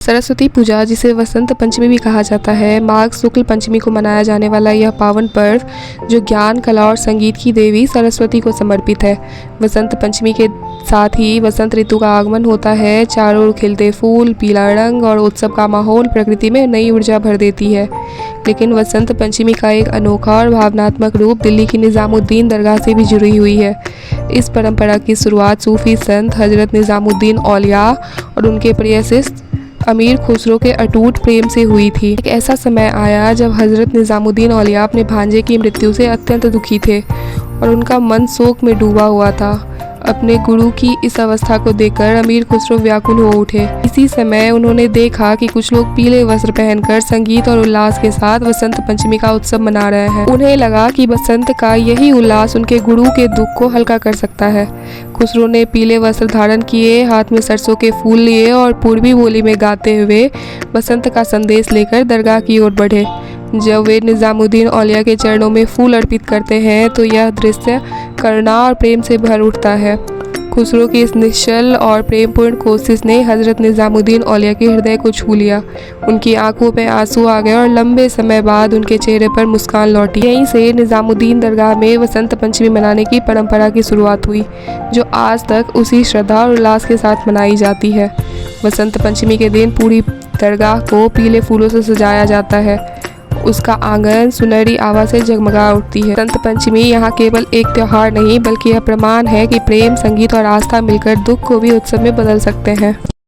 सरस्वती पूजा, जिसे वसंत पंचमी भी कहा जाता है, माघ शुक्ल पंचमी को मनाया जाने वाला यह पावन पर्व जो ज्ञान, कला और संगीत की देवी सरस्वती को समर्पित है। वसंत पंचमी के साथ ही वसंत ऋतु का आगमन होता है। चारों ओर खिलते फूल, पीला रंग और उत्सव का माहौल प्रकृति में नई ऊर्जा भर देती है। लेकिन वसंत पंचमी का एक अनोखा और भावनात्मक रूप दिल्ली की निज़ामुद्दीन दरगाह से भी जुड़ी हुई है। इस परंपरा की शुरुआत सूफी संत हजरत निज़ामुद्दीन औलिया और उनके प्रिय शिष्य अमीर खुसरो के अटूट प्रेम से हुई थी। एक ऐसा समय आया जब हजरत निज़ामुद्दीन औलिया अपने भांजे की मृत्यु से अत्यंत दुखी थे और उनका मन शोक में डूबा हुआ था। अपने गुरु की इस अवस्था को देखकर अमीर खुसरो व्याकुल हो उठे। इसी समय उन्होंने देखा कि कुछ लोग पीले वस्त्र पहनकर संगीत और उल्लास के साथ वसंत पंचमी का उत्सव मना रहे हैं। उन्हें लगा कि बसंत का यही उल्लास उनके गुरु के दुख को हल्का कर सकता है। खुसरो ने पीले वस्त्र धारण किए, हाथ में सरसों के फूल लिए और पूर्वी बोली में गाते हुए बसंत का संदेश लेकर दरगाह की ओर बढ़े। जब वे निज़ामुद्दीन औलिया के चरणों में फूल अर्पित करते हैं तो यह दृश्य करुणा और प्रेम से भर उठता है। खुसरो की इस निश्चल और प्रेमपूर्ण कोशिश ने हजरत निज़ामुद्दीन औलिया के हृदय को छू लिया। उनकी आंखों में आंसू आ गए और लंबे समय बाद उनके चेहरे पर मुस्कान लौटी। यहीं से निज़ामुद्दीन दरगाह में वसंत पंचमी मनाने की परंपरा की शुरुआत हुई, जो आज तक उसी श्रद्धा और उल्लास के साथ मनाई जाती है। वसंत पंचमी के दिन पूरी दरगाह को पीले फूलों से सजाया जाता है। उसका आंगन सुनहरी आभा से जगमगा उठती है। वसंत पंचमी यहाँ केवल एक त्योहार नहीं, बल्कि यह प्रमाण है कि प्रेम, संगीत और आस्था मिलकर दुख को भी उत्सव में बदल सकते हैं।